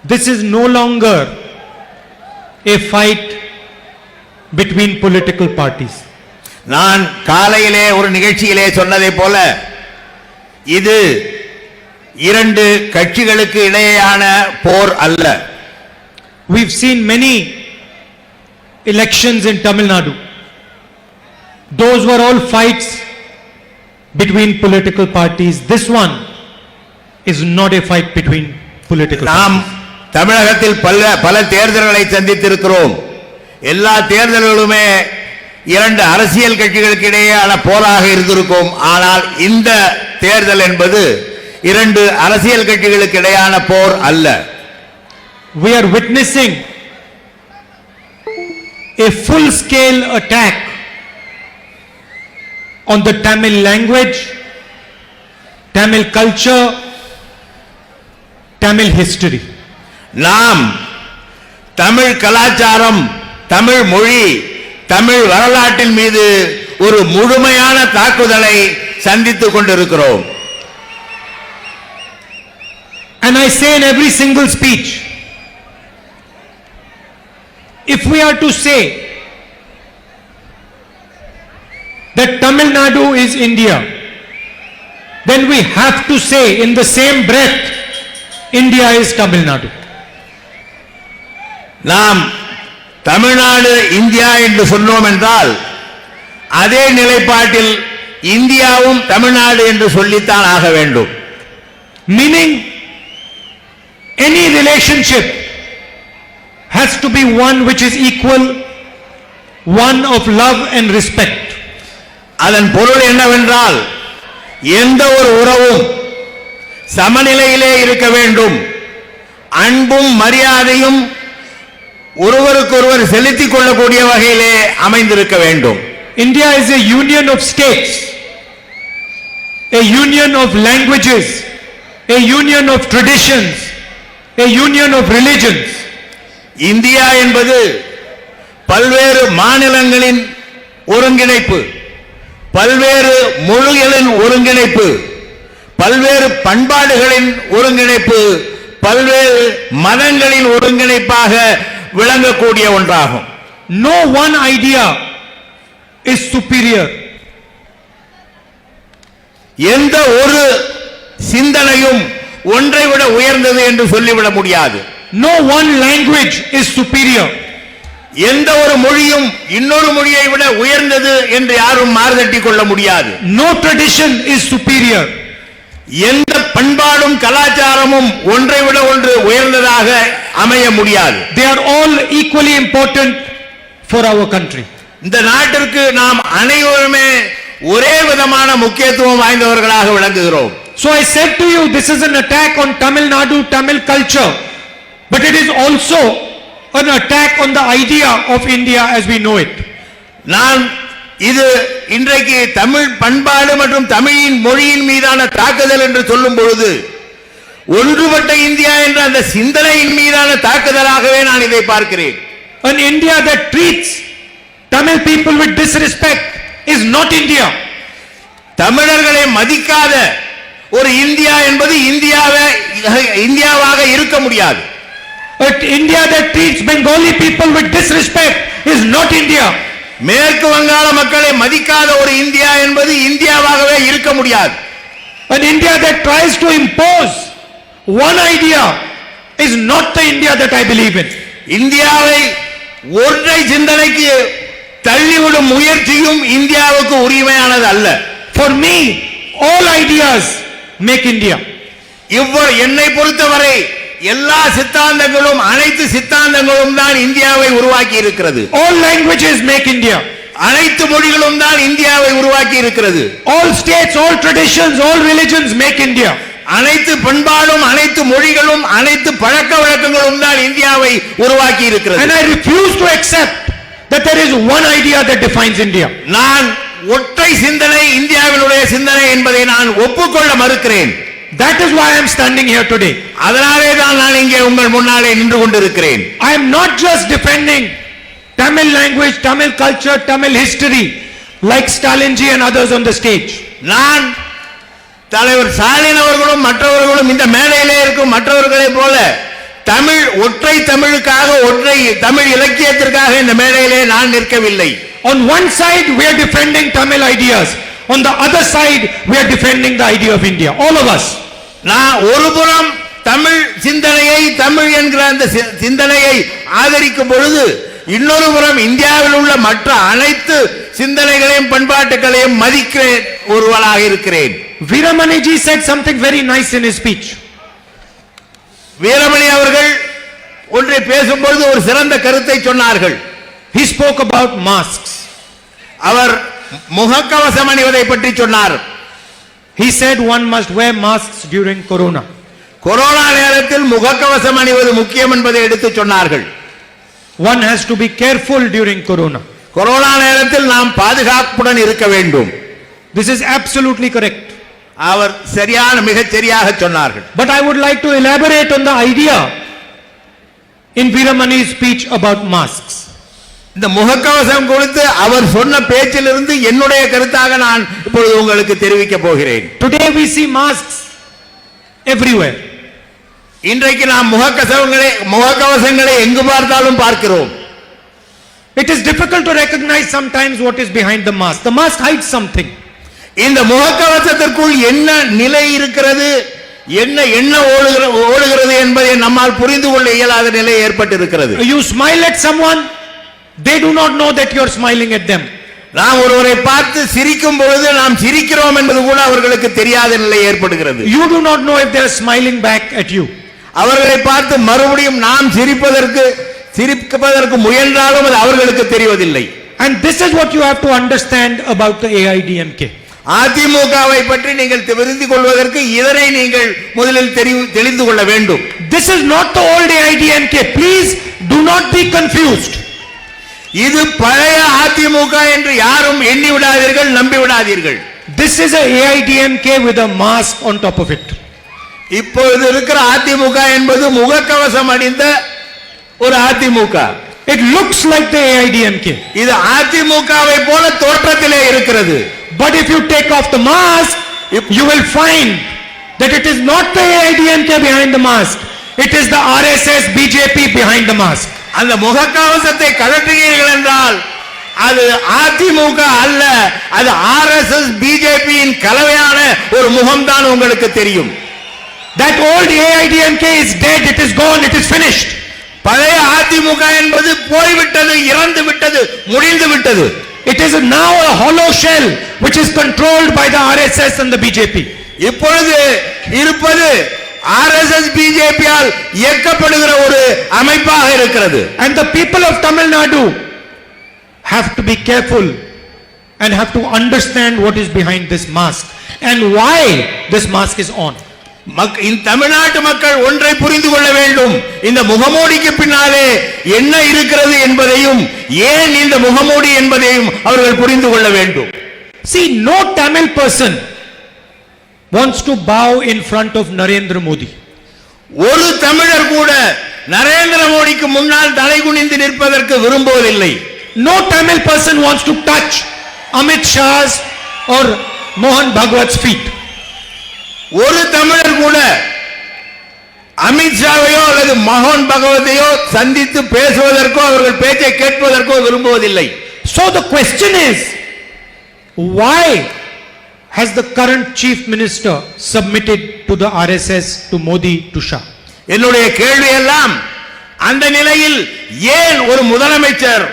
This is no longer a fight between political parties. நான் காலையிலே ஒரு நிகழ்ச்சியிலே சொன்னதை போல இது இரண்டு கட்சிகளுக்கு இடையேயான போர் அல்ல. We've seen many elections in Tamil Nadu. Those were all fights between political parties. This one is not a fight between political நாம் parties. தமிழகத்தில் பல தேர்தல்களை சந்தித்திருக்கிறோம். எல்லா தேர்தல்களுமே இரண்டு அரசியல் கட்சிகளுக்கு இடையேயான போராக இருந்திருக்கும். ஆனால் இந்த தேர்தல் என்பது இரண்டு அரசியல் கட்சிகளுக்கு இடையேயான போர் அல்ல. We are witnessing a full scale attack on the Tamil language, Tamil culture, Tamil history. நாம் தமிழ் கலாச்சாரம், தமிழ் மொழி, தமிழ் வரலாற்றின் மீது ஒரு முழுமையான தாக்குதலை சந்தித்துக் கொண்டிருக்கிறோம். And I say in every single speech, if we are to say that Tamil Nadu is India, then we have to say in the same breath, India is Tamil Nadu. நாம் தமிழ்நாடு இந்தியா என்று சொன்னோம் என்றால் அதே நிலைப்பாட்டில் இந்தியாவும் தமிழ்நாடு என்று சொல்லித்தான் ஆக வேண்டும். Meaning, any relationship has to be one which is equal, one of love and respect. அதன் பொருள் என்னவென்றால் எந்த ஒரு உறவும் சமநிலையிலே இருக்க வேண்டும். அன்பும் மரியாதையும் ஒருவருக்கொருவர் செலுத்திக் கொள்ளக்கூடிய வகையிலே அமைந்திருக்க வேண்டும். India is a union of states, a union of languages, a union of traditions, a union of religions. India என்பது பல்வேறு மாநிலங்களின் ஒருங்கிணைப்பு, பல்வேறு மொழிகளின் ஒருங்கிணைப்பு, பல்வேறு பண்பாடுகளின் ஒருங்கிணைப்பு, பல்வேறு மதங்களின் ஒருங்கிணைப்பாக விளங்கக்கூடிய ஒன்றாகும். No one idea is superior. எந்த ஒரு சிந்தனையும் ஒன்றை விட உயர்ந்தது என்று சொல்லிவிட முடியாது. No one language is superior. எந்த ஒரு மொழியும் இன்னொரு மொழியை விட உயர்ந்தது என்று யாரும் மாறுதட்டி கொள்ள முடியாது. No tradition is superior. எந்த பண்பாடும் கலாச்சாரமும் ஒன்றை விட ஒன்று உயர்ந்ததாக அமைய முடியாது. They are all equally important for our country. இந்த நாட்டிற்கு நாம் அனைவருமே ஒரே விதமான முக்கியத்துவம் வாய்ந்தவர்களாக விளங்குகிறோம். So I said to you, this is an attack on Tamil Nadu, Tamil culture, but it is also an attack on the idea of India as we know it. நான் இது இன்றைக்கு தமிழ் பண்பாடு மற்றும் தமிழின் மொழியின் மீதான தாக்குதல் என்று சொல்லும் பொழுது ஒன்றுபட்ட இந்தியா என்ற அந்த சிந்தனையின் மீதான தாக்குதலாகவே நான் இதை பார்க்கிறேன். An India that treats Tamil people with disrespect is not India. தமிழர்களை மதிக்காத ஒரு இந்தியா என்பது இந்தியாவாக இருக்க முடியாது. But India that treats Bengali people with disrespect is not India. மேற்கு வங்காள மக்களை மதிக்காத ஒரு இந்தியா என்பது இந்தியாவாகவே இருக்க முடியாது. An India that tries to impose one idea is not the India that I believe in. இந்தியாவை ஒற்றை சிந்தனைக்கு தள்ளிவிடும் முயற்சியும் இந்தியாவுக்கு உரிமையானது அல்ல. For me, all ideas make India. என்னை பொறுத்தவரை எல்லா சித்தாந்தங்களும் அனைத்து சித்தாந்தங்களும் தான் இந்தியாவை உருவாக்கி இருக்கிறது. All languages make India. அனைத்து மொழிகளும் தான் இந்தியாவை உருவாக்கி இருக்கிறது. All states, all traditions, all religions make India. அனைத்து பண்பாடும் அனைத்து மொழிகளும் அனைத்து பழக்க வழக்கங்களும் தான் இந்தியாவை உருவாக்கி இருக்கிறது. And I refuse to accept that there is one idea that defines India. நான் ஒற்றை சிந்தனை இந்தியாவினுடைய சிந்தனை என்பதை நான் ஒப்புக்கொள்ள மறுக்கிறேன். That is why I am standing here today. அதனாலே தான் நான் இங்கே உங்கள் முன்னாலே நின்று கொண்டிருக்கிறேன். I am not just defending Tamil language, Tamil culture, Tamil history like Stalinji and others on the stage. நான் தலைவர் ஸ்டாலின் அவர்களும் மற்றவர்களும் இந்த மேடையிலே இருக்கும் மற்றவர்களைப் போல தமிழ் ஒற்றை தமிழுக்காக ஒற்றை தமிழ் இலக்கியத்திற்காக இந்த மேடையிலே நான் நிற்கவில்லை. On one side we are defending Tamil ideas, on the other side we are defending the idea of India, all of us. நான் ஒருபுறம் தமிழ் சிந்தனையை தமிழ் என்கிற அந்த சிந்தனையை ஆதரிக்கும் பொழுது இன்னொரு புறம் இந்தியாவில் உள்ள மற்ற அனைத்து சிந்தனைகளையும் பண்பாட்டுகளையும் மதிக்கிற ஒருவராக இருக்கிறேன். Veeramani ji said something very nice in his speech. Veeramani அவர்கள் ஒன்றை பேசும்பொழுது ஒரு சிறந்த கருத்தை சொன்னார்கள். He spoke about masks. அவர் முகக்கவசம் அணிவதை பற்றி சொன்னார். He said one must wear masks during corona. Corona நேரத்தில் முகக்கவசம் அணிவது முக்கியம் என்பதை எடுத்து சொன்னார்கள். One has to be careful during corona. Corona நேரத்தில் நாம் பாதுகாப்புடன் இருக்க வேண்டும். This is absolutely correct. அவர் சரியான மிகச் சரியாக சொன்னார்கள். But I would like to elaborate on the idea in Veeramani's speech about masks. இந்த முகக்கவசம் குறித்து அவர் சொன்ன பேச்சிலிருந்து என்னுடைய கருத்தாக நான் இப்பொழுது உங்களுக்கு தெரிவிக்க போகிறேன். Today we see masks everywhere. இன்றைக்கு நாம் முகக்கவசங்களை எங்கு பார்த்தாலும் பார்க்கிறோம். It is difficult to recognize sometimes what is behind the mask. The mask hides something. இந்த முகக்கவசத்திற்குள் என்ன நிலை இருக்கிறது, என்ன ஓடுகிறது என்பதை நம்மால் புரிந்து கொள்ள இயலாத நிலை ஏற்பட்டிருக்கிறது. You smile at someone, they do not know that you are smiling at them. நாம் ஒருவரை பார்த்து சிரிக்கும் பொழுது நாம் சிரிக்கிறோம் என்பது கூட அவர்களுக்கு தெரியாத நிலை ஏற்படுகிறது. You do not know if they are smiling back at you. அவர்களை பார்த்து மறுபடியும் நாம் சிரிப்பதற்கு முயன்றாலும் அது அவர்களுக்கு தெரிவதில்லை. And this is what you have to understand about the AIDMK. அதிமுகவை பற்றி நீங்கள் தெரிந்து கொள்வதற்கு இதனை நீங்கள் முதலில் தெரிந்து கொள்ள வேண்டும். This is not the old AIDMK. Please do not be confused. இது பழைய அதிமுக என்று யாரும் எண்ணி விடாதீர்கள், நம்பி விடாதீர்கள். This is a AIDMK with a mask on top of it. இப்பொழுது இருக்கிற அதிமுக என்பது முகக்கவசம் அணிந்த ஒரு AIADMK. It looks like the AIDMK. இது அதிமுகவை போல தோற்றத்திலே இருக்கிறது. But if you take off the mask, you will find that it is not the AIDMK behind the mask. It is the RSS BJP behind the mask. அந்த முகக்கவசத்தை கழற்றுகிறீர்கள் என்றால் அது அதிமுக அல்ல, அது RSS BJPயின் கலவையான ஒரு முகம்தான் உங்களுக்கு தெரியும். That old AIDMK is dead, it is gone, it is finished. பழைய அதிமுக என்பது போய்விட்டது, இறந்து விட்டது, முடிந்து விட்டது. It is now a hollow shell which is controlled by the RSS and the BJP. இப்பொழுது இருப்பது RSS BJP ஆல் இயக்கப்படுகிற ஒரு அமைப்பாக இருக்கிறது. And the people of Tamil Nadu have to be careful and have to understand what is behind this mask and why this mask is on. தமிழ்நாட்டு மக்கள் ஒன்றை புரிந்து கொள்ள வேண்டும். இந்த முகமூடிக்கு பின்னாலே என்ன இருக்கிறது என்பதையும் ஏன் இந்த முகமூடி என்பதையும் அவர்கள் புரிந்து கொள்ள வேண்டும். See, no Tamil person wants to bow in front of Narendra Modi. ஒரு தமிழர் கூட நரேந்திர மோடிக்கு முன்னால் தலைகுனிந்து நிற்பதற்கு விரும்புவதில்லை. No Tamil person wants to touch Amit Shah's or Mohan Bhagwat's feet. ஒரு தமிழர் கூட அமித்ஷாவையோ அல்லது மோகன் பகவத்தையோ சந்தித்து பேசுவதற்கோ அவர்கள் பேச்சை கேட்பதற்கோ விரும்புவதில்லை. So the question is, why has the current chief minister submitted to the RSS, to Modi, to Shah? என்னுடைய கேள்வி எல்லாம் அந்த நிலையில் ஏன் ஒரு முதலமைச்சர்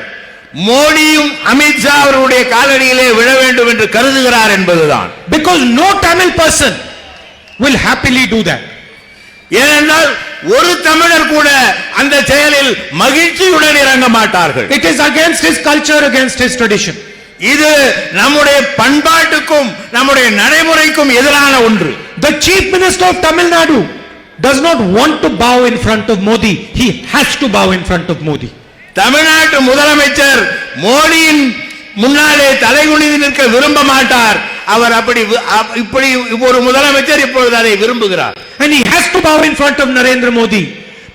மோடியும் அமித்ஷா அவருடைய காலடியிலே விழ வேண்டும் என்று கருதுகிறார் என்பதுதான். Because no Tamil person will happily do that. ஏனென்றால் ஒரு தமிழர் கூட அந்த செயலில் மகிழ்ச்சியுடன் இறங்க மாட்டார்கள். It is against his culture, against his tradition. இது நம்முடைய பண்பாட்டுக்கும் நம்முடைய நடைமுறைக்கும் எதிரான ஒன்று. The chief minister of Tamil Nadu does not want to bow in front of Modi. He has to bow in front of Modi. தமிழ்நாட்டு முதலமைச்சர் மோடியின் முன்னாலே தலைகுனிந்து நிற்க விரும்ப மாட்டார். அவர் இப்படி ஒரு முதலமைச்சர் இப்பொழுது அதை விரும்புகிறார். And he has to bow in front of Narendra Modi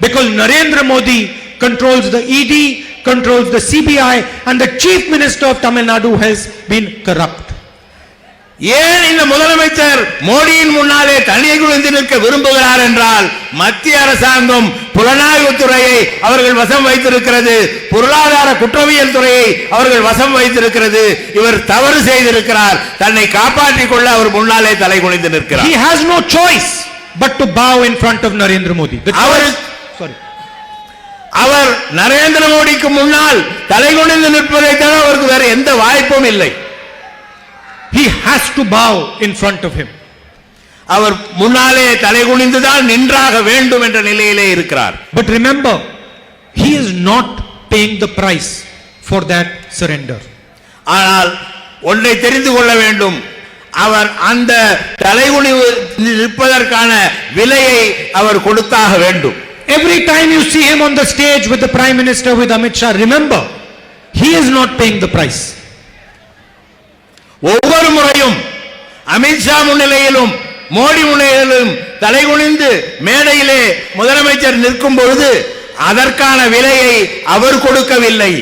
because Narendra Modi controls the ED, controls the CBI, and the chief minister of Tamil Nadu has been corrupt. ஏன் இந்த முதலமைச்சர் மோடியின் முன்னாலே தனியை குனிந்து நிற்க விரும்புகிறார் என்றால் மத்திய அரசாங்கம் புலனாய்வு துறையை அவர்கள் வசம் வைத்திருக்கிறது, பொருளாதார குற்றவியல் துறையை அவர்கள் வசம் வைத்திருக்கிறது. இவர் தவறு செய்திருக்கிறார், தன்னை காப்பாற்றிக் கொள்ள அவர் முன்னாலே தலை குனிந்து நிற்கிறார். He has no choice but to bow in front of Narendra Modi. அவர் நரேந்திர மோடிக்கு முன்னால் தலை குனிந்து நிற்பதை தவிர அவருக்கு வேற எந்த வாய்ப்பும் இல்லை. He has to bow in front of him. அவர் முன்னாலே தலை குனிந்துதான் நின்றாக வேண்டும் என்ற நிலையிலே இருக்கிறார். But remember, he is not paying the price for that surrender. ஆனால் ஒன்றை தெரிந்து கொள்ள வேண்டும், அவர் அந்த தலைகுனிவு நிற்பதற்கான விலையை அவர் கொடுத்தாக வேண்டும். Every time you see him on the stage with the Prime Minister, with Amit Shah, remember, he is not paying the price. ஒவ்வொரு முறையும் அமித்ஷா முன்னிலையிலும் மோடி முன்னிலையிலும் தலைகுனிந்து மேடையிலே முதலமைச்சர் நிற்கும் பொழுது அதற்கான விலையை அவர் கொடுக்கவில்லை.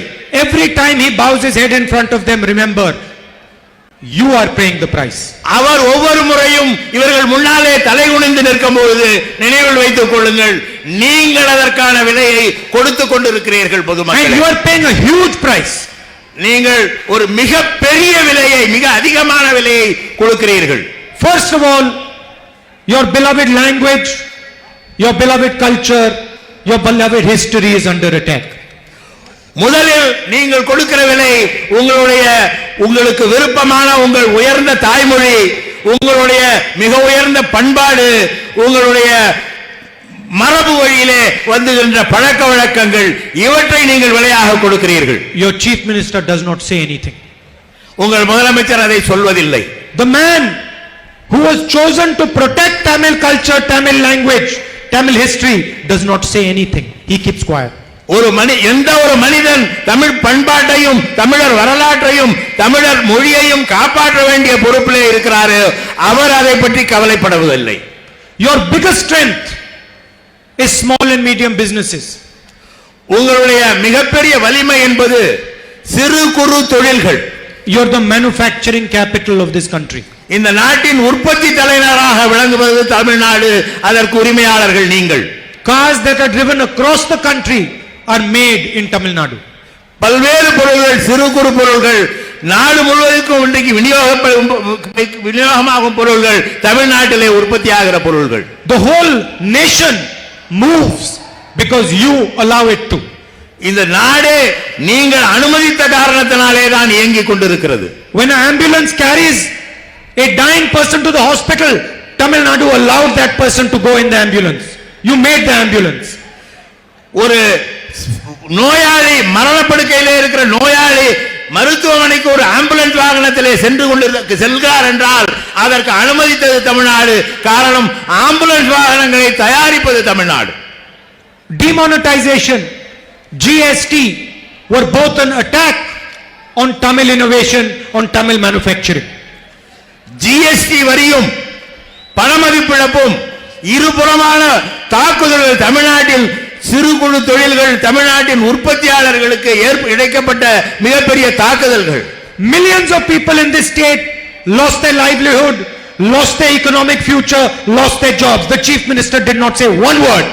Every time he bows his head in front of them, remember, you are paying the price. அவர் ஒவ்வொரு முறையும் இவர்கள் முன்னாலே தலைகுனிந்து நிற்கும் பொழுது நினைவில் வைத்துக் கொள்ளுங்கள், நீங்கள் அதற்கான விலையை கொடுத்துக் கொண்டிருக்கிறீர்கள் And பொதுமக்களே. you are paying a huge price. நீங்கள் ஒரு மிக பெரிய விலையை, மிக அதிகமான விலையை கொடுக்கிறீர்கள். First of all, your beloved language, your beloved culture, your beloved history is under attack. முதலில் நீங்கள் கொடுக்கிற விலை உங்களுக்கு விருப்பமான உங்கள் உயர்ந்த தாய்மொழி, உங்களுடைய மிக உயர்ந்த பண்பாடு, உங்களுடைய மரபு வழியிலே வந்துகின்ற பழக்க வழக்கங்கள், இவற்றை நீங்கள் விலையாக கொடுக்கிறீர்கள். Your chief minister does not say anything. உங்கள் முதலமைச்சர் அதை சொல்வதில்லை. The man who was chosen to protect Tamil culture, Tamil language, Tamil history does not say anything. He keeps quiet. எந்த ஒரு மனிதன் தமிழ் பண்பாட்டையும் தமிழர் வரலாற்றையும் தமிழர் மொழியையும் காப்பாற்ற வேண்டிய பொறுப்பிலே இருக்கிறாரோ அவர் அதை பற்றி கவலைப்படுவதில்லை. Your biggest strength is small and medium businesses. உங்களுடைய மிகப்பெரிய வலிமை என்பது சிறு குறு தொழில்கள். You are the manufacturing capital of this country. இந்த நாட்டின் உற்பத்தி தலைநகராக விளங்குவது தமிழ்நாடு, அதற்கு உரிமையாளர்கள் நீங்கள். Cars that are driven across the country are made in Tamil Nadu. பல்வேறு பொருட்கள், சிறு குறு பொருட்கள், நாடு முழுவதற்கும் இன்றைக்கு விநியோகமாகும் பொருட்கள் தமிழ்நாட்டிலே உற்பத்தி ஆகிற பொருட்கள். The whole nation moves because you allow it to. இந்த நாடே நீங்கள் அனுமதித்த காரணத்தினாலே தான் இயங்கிக் கொண்டிருக்கிறது. When an ambulance carries a dying person to the hospital, Tamil Nadu allowed that person to go in the ambulance. You made the ambulance. ஒரு நோயாளி மரணப்படுக்கையிலே இருக்கிற நோயாளி மருத்துவமனைக்கு ஒரு ஆம்புலன்ஸ் வாகனத்திலே செல்கிறார் என்றால் அதற்கு அனுமதித்தது தமிழ்நாடு. காரணம், ஆம்புலன்ஸ் வாகனங்களை தயாரிப்பது Tamil Nadu. Demonetization, GST were both an attack on Tamil innovation, on Tamil manufacturing. GST வரியும் பணமதிப்பிழப்பும் இருபுறமான தாக்குதல்கள் தமிழ்நாட்டில் சிறு குறு தொழில்கள், தமிழ்நாட்டின் உற்பத்தியாளர்களுக்கு இழைக்கப்பட்ட மிகப்பெரிய தாக்குதல்கள். Millions of people in this state lost their livelihood, lost their economic future, lost their jobs. The chief minister did not say one word.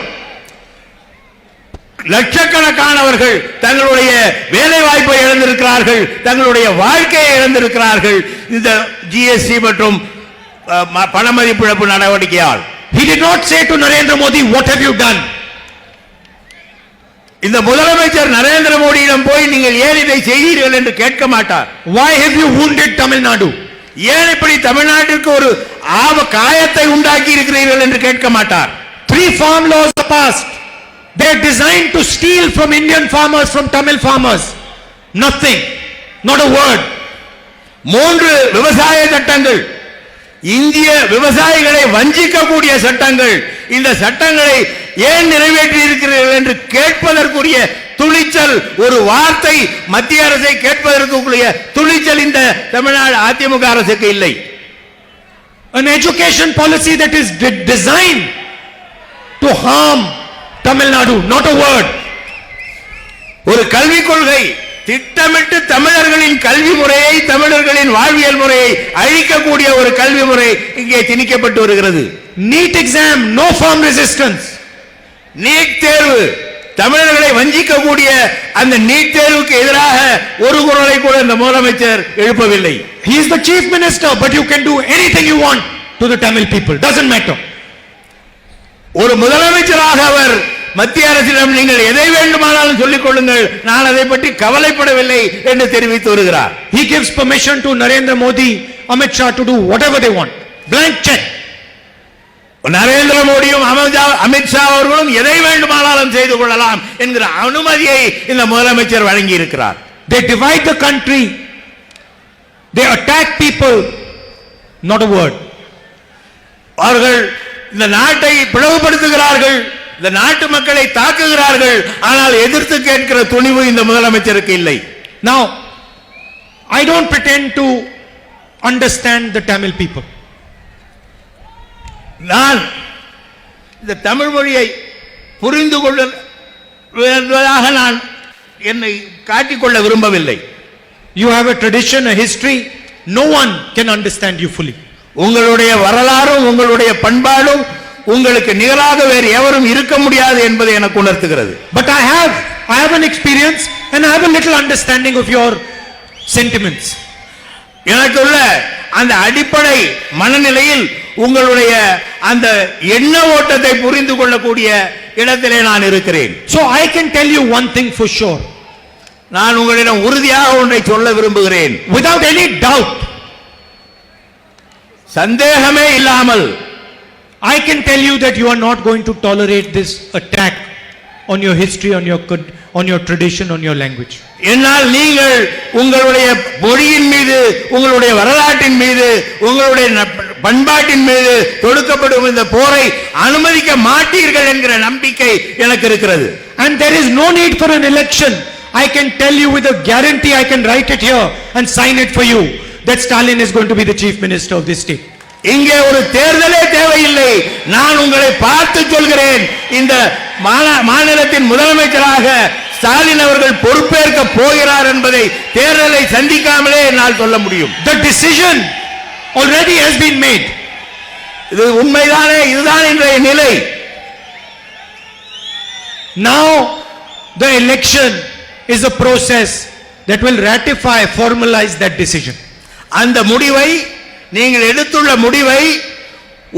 லட்சக்கணக்கானவர்கள் தங்களுடைய வேலை வாய்ப்பை இழந்திருக்கிறார்கள், தங்களுடைய வாழ்க்கையை இழந்திருக்கிறார்கள் இந்த ஜிஎஸ்டி மற்றும் பணமதிப்பிழப்பு நடவடிக்கையால். He did not say to Narendra Modi, what have you done? இந்த முதலமைச்சர் நரேந்திர மோடியிடம் போய் நீங்கள் ஏன் இதை செய்தீர்கள் என்று கேட்க மாட்டார். Why have you wounded Tamil Nadu? ஏன் இப்படி தமிழ்நாட்டிற்கு ஒரு காயத்தை உண்டாக்கி இருக்கிறீர்கள் என்று கேட்க மாட்டார். 3 farm laws are passed. They are designed to steal from Indian farmers, from Tamil farmers. Nothing, not a word. 3 விவசாய சட்டங்கள், இந்திய விவசாயிகளை வஞ்சிக்கக்கூடிய சட்டங்கள். இந்த சட்டங்களை ஏன் நிறைவேற்றி இருக்கிறீர்கள் என்று கேட்பதற்குரிய துணிச்சல், ஒரு வார்த்தை மத்திய அரசை கேட்பதற்குரிய துணிச்சல் இந்த தமிழ்நாடு அதிமுக அரசுக்கு இல்லை. An education policy that is designed to harm Tamil Nadu, not a word. ஒரு கல்விக் கொள்கை திட்டமிட்டு தமிழர்களின் கல்வி முறையை, தமிழர்களின் வாழ்வியல் முறையை அழிக்கக்கூடிய ஒரு கல்வி முறை இங்கே திணிக்கப்பட்டு வருகிறது. NEET exam, no firm resistance. NEET தேர்வு, தமிழர்களை வஞ்சிக்கக்கூடிய அந்த நீட் தேர்வுக்கு எதிராக ஒரு குரலை கூட இந்த முதலமைச்சர் எழுப்பவில்லை. He is the chief minister, but you can do anything you want to the Tamil people. Doesn't matter. ஒரு முதலமைச்சராக அவர் மத்திய அரசிடம் நீங்கள் எதை வேண்டுமானாலும் சொல்லிக் கொள்ளுங்கள், நான் அதை பற்றி கவலைப்படவில்லை என்று தெரிவித்து வருகிறார். He gives permission to Narendra Modi, Amit Shah to do whatever they want. Blank check. Narendra மோடியும் அமித் ஷா அவர்களும் எதை வேண்டுமானாலும் செய்து கொள்ளலாம் என்கிற அனுமதியை இந்த முதலமைச்சர் வழங்கி இருக்கிறார். They divide the country. They attack people. Not a word. அவர்கள் இந்த நாட்டை பிளவுபடுத்துகிறார்கள், இந்த நாட்டு மக்களை தாக்குகிறார்கள், ஆனால் எதிர்த்து கேட்கிற துணிவு இந்த முதலமைச்சருக்கு இல்லை. Now, I don't pretend to understand the Tamil people. நான் இந்த தமிழ் மொழியை புரிந்து கொள்வதாக நான் என்னை காட்டிக்கொள்ள விரும்பவில்லை. You have a tradition, a history. No one can understand you fully. உங்களுடைய வரலாறும் உங்களுடைய பண்பாடும் உங்களுக்கு நிகராக வேறு எவரும் இருக்க முடியாது என்பதை எனக்கு உணர்த்துகிறது. But I have an experience and I have a little understanding of your sentiments. எனக்குள்ள அந்த அடிப்படை மனநிலையில் உங்களுடைய அந்த எண்ண ஓட்டத்தை புரிந்து கொள்ளக்கூடிய இடத்திலே நான் இருக்கிறேன். So I can tell you one thing for sure. நான் உங்களிடம் உறுதியாக ஒன்றை சொல்ல விரும்புகிறேன். Without any doubt. சந்தேகமே இல்லாமல் I can tell you that you are not going to tolerate this attack on your history, on your tradition, on your language. என்னால் நீங்கள் உங்களுடைய மொழியின் மீது, உங்களுடைய வரலாற்றின் மீது, உங்களுடைய பண்பாட்டின் மீது தொடுக்கப்படும் இந்த போரை அனுமதிக்க மாட்டீர்கள் என்கிற நம்பிக்கை எனக்கு இருக்கிறது. And there is no need for an election. I can tell you with a guarantee, I can write it here and sign it for you, that Stalin is going to be the chief minister of this state. இங்கே ஒரு தேர்தலே தேவையில்லை. நான் உங்களை பார்த்து சொல்கிறேன், இந்த மாநிலத்தின் முதலமைச்சராக ஸ்டாலின் அவர்கள் பொறுப்பேற்க போகிறார் என்பதை தேர்தலை சந்திக்காமலே என்னால் சொல்ல முடியும். The decision already has been made. இது உண்மைதானே? இதுதான் இன்றைய நிலை. Now the election is a process that will ratify, formalize that decision. அந்த முடிவை, நீங்கள் எடுத்துள்ள முடிவை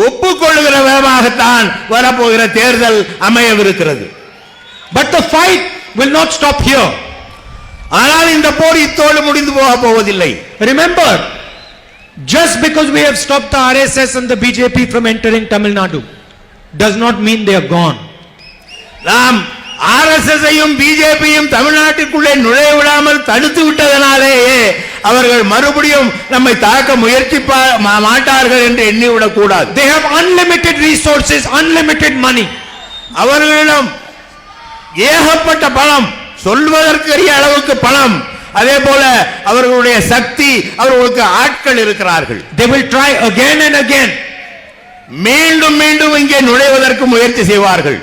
ஒப்புக்கொள்ளுகிற விதமாகத்தான் வரப்போகிற தேர்தல் அமையவிருக்கிறது. But the fight will not stop here. ஆனால் இந்த போர் இத்தோடு முடிந்து போக போவதில்லை. Remember, just because we have stopped the RSS and the BJP from entering Tamil Nadu does not mean they are gone. நாம் RSS ஐயும் பிஜேபியும் தமிழ்நாட்டுக்குள்ளே நுழைய விடாமல் தடுத்து விட்டதனாலேயே அவர்கள் மறுபடியும் நம்மை தாக்க முயற்சி மாட்டார்கள் என்று எண்ணிவிடக் கூடாது. They have unlimited resources, unlimited money. அவர்களிடம் ஏகப்பட்ட பணம், சொல்வதற்கரிய அளவுக்கு பணம், அதே போல அவர்களுடைய சக்தி, அவர்களுக்கு ஆட்கள் இருக்கிறார்கள். They will try again and again. மீண்டும் மீண்டும் இங்கே நுழைவதற்கு முயற்சி செய்வார்கள்.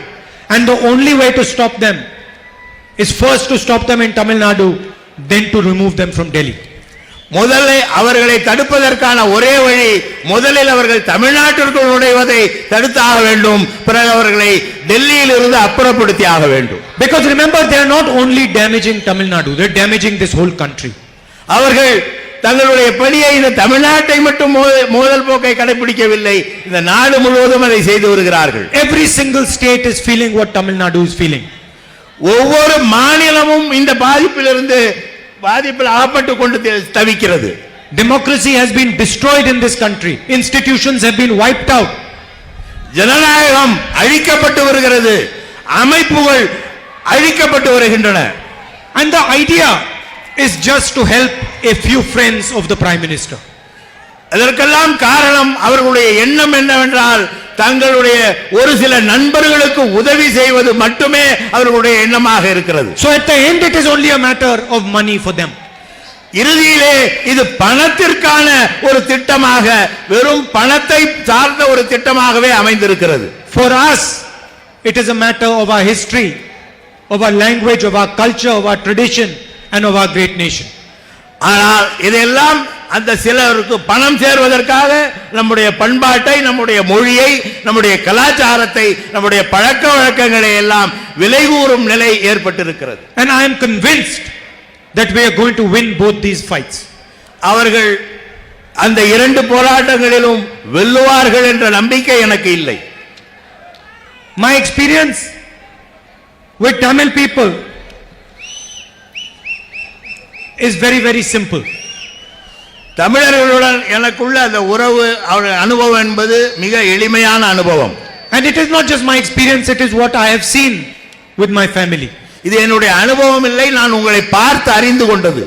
And the only way to stop them is first to stop them in Tamil Nadu, then to remove them from Delhi. முதலில் அவர்களை தடுப்பதற்கான ஒரே வழி, முதலில் அவர்கள் தமிழ்நாட்டிற்குள் நுழைவதை தடுத்தாக வேண்டும், பிறகு அவர்களை டெல்லியில் இருந்து அப்புறப்படுத்தி ஆக வேண்டும். Because remember, they are not only damaging Tamil Nadu, they are damaging this whole country. அவர்கள் தங்களுடைய பணியை இந்த தமிழ்நாட்டை மட்டும் மோதல் போக்கை கடைபிடிக்கவில்லை, இந்த நாடு முழுவதும் அதை செய்து வருகிறார்கள். Every single state is feeling what Tamil Nadu is feeling. ஒவ்வொரு மாநிலமும் இந்த பாதிப்பில் அகப்பட்டு கொண்டு தவிக்கிறது. Democracy has been destroyed in this country. Institutions have been wiped out. ஜனநாயகம் அழிக்கப்பட்டு வருகிறது, அமைப்புகள் அழிக்கப்பட்டு வருகின்றன. And the idea is just to help a few friends of the Prime Minister. அதற்கெல்லாம் காரணம் அவர்களுடைய எண்ணம் என்னவென்றால், தங்களுடைய ஒரு சில நண்பர்களுக்கு உதவி செய்வது மட்டுமே அவர்களுடைய எண்ணமாக இருக்கிறது. So at the end it is only a matter of money for them. இறுதியிலே இது பணத்திற்கான ஒரு திட்டமாக, வெறும் பணத்தை சார்ந்த ஒரு திட்டமாகவே அமைந்திருக்கிறது. For us it is a matter of our history, of our language, of our culture, of our tradition, and of our great nation. ஆனால் இதெல்லாம் அந்த சிலருக்கு பணம் சேர்வதற்காக நம்முடைய பண்பாட்டை, நம்முடைய மொழியை, நம்முடைய கலாச்சாரத்தை, நம்முடைய பழக்க வழக்கங்களை எல்லாம் விலை கூறும் நிலை ஏற்பட்டிருக்கிறது. And I am convinced that we are going to win both these fights. அவர்கள் அந்த இரண்டு போராட்டங்களிலும் வெல்லுவார்கள் என்ற நம்பிக்கை எனக்கு இல்லை. My experience with Tamil people is very, very simple. தமிழர்களுடன் எனக்குள்ள அந்த உறவு, அவருடைய அனுபவம் என்பது மிக எளிமையான அனுபவம். And it is not just my experience, it is what I have seen with my family. இது என்னுடைய அனுபவம் இல்லை, நான் உங்களை பார்த்து அறிந்து கொண்டது.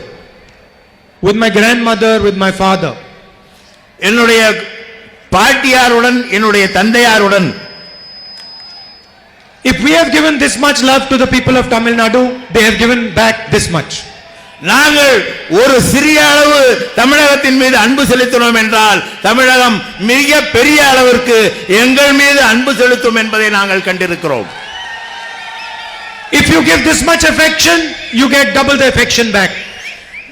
With my grandmother, with my father. என்னுடைய பாட்டியாருடன், என்னுடைய தந்தையாருடன். If we have given this much love to the people of Tamil Nadu, they have given back this much. நாங்கள் ஒரு சிறிய அளவு தமிழகத்தின் மீது அன்பு செலுத்தினோம் என்றால் தமிழகம் மிக பெரிய அளவிற்கு எங்கள் மீது அன்பு செலுத்தும் என்பதை நாங்கள் கண்டிருக்கிறோம். If you give this much affection, you get double the affection back.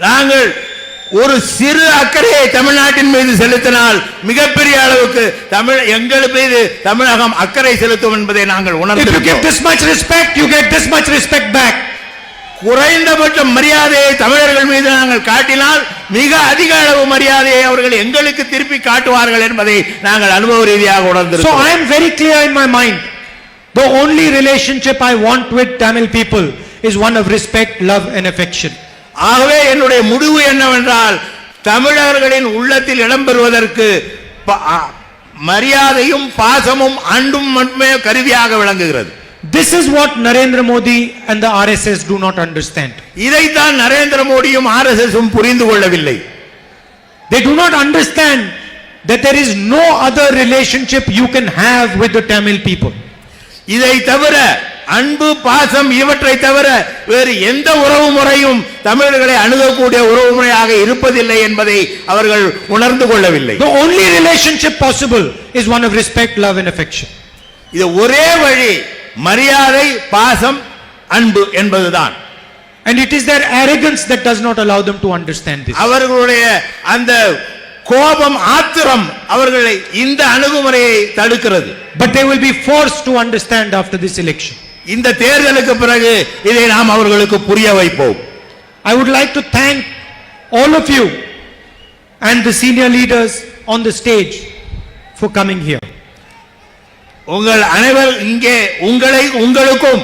நாங்கள் ஒரு சிறு அக்கறையை தமிழ்நாட்டின் மீது செலுத்தினால் மிகப்பெரிய அளவுக்கு எங்கள் மீது தமிழகம் அக்கறை செலுத்தும் என்பதை நாங்கள் If you உணர்ந்திருக்கிறோம். give this much respect, you get this much respect back. குறைந்தபட்ச மரியாதையை தமிழர்கள் மீது நாங்கள் காட்டினால் மிக அதிக அளவு மரியாதையை அவர்கள் எங்களுக்கு திருப்பி காட்டுவார்கள் என்பதை நாங்கள் அனுபவ ரீதியாக So உணர்ந்திருக்கிறோம். I am very clear in my mind. The only relationship I want with Tamil people is one of respect, love and affection. ஆகவே என்னுடைய முடிவு என்னவென்றால் தமிழர்களின் உள்ளத்தில் இடம்பெறுவதற்கு மரியாதையும் பாசமும் அன்பும் மட்டுமே கருவியாக விளங்குகிறது. This is what Narendra Modi and the RSS do not understand. இதைத்தான் நரேந்திர மோடியும் ஆர்எஸ்எஸும் புரிந்து கொள்ளவில்லை. They do not understand that there is no other relationship you can have with the Tamil people. இதை தவிர அன்பு, பாசம் இவற்றை தவிர வேறு எந்த உறவு முறையும் தமிழர்களை அணுகக்கூடிய உறவு முறையாக இருப்பதில்லை என்பதை அவர்கள் உணர்ந்து கொள்ளவில்லை. The only relationship possible is one of respect, love and affection. இது ஒரே வழி, மரியாதை, பாசம், அன்பு என்பதுதான். And it is their arrogance that does not allow them to understand this. அவர்களுடைய அந்த கோபம், ஆத்திரம் அவர்களை இந்த அணுகுமுறையை தடுக்கிறது. But they will be forced to understand after this election. இந்த தேர்தலுக்கு பிறகு இதை நாம் அவர்களுக்கு புரிய வைப்போம். I would like to thank all of you and the senior leaders on the stage for coming here. உங்கள் அனைவர் இங்கே உங்களுக்கும்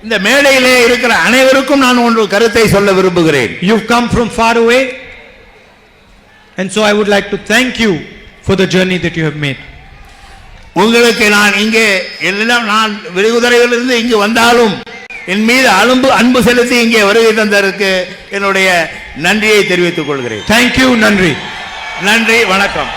இந்த மேடையிலே இருக்கிற அனைவருக்கும் நான் ஒரு கருத்தை சொல்ல விரும்புகிறேன். You've come from far away, and so I would like to thank you for the journey that you have made. உங்களுக்கு நான் இங்கே எல்லாம் நான் விருதுரையிலிருந்து இங்கு வந்தாலும் என் மீது அன்பு செலுத்தி இங்கே வருகை தந்ததற்கு என்னுடைய நன்றியை தெரிவித்துக் கொள்கிறேன். Thank you, Nandri. நன்றி, வணக்கம்.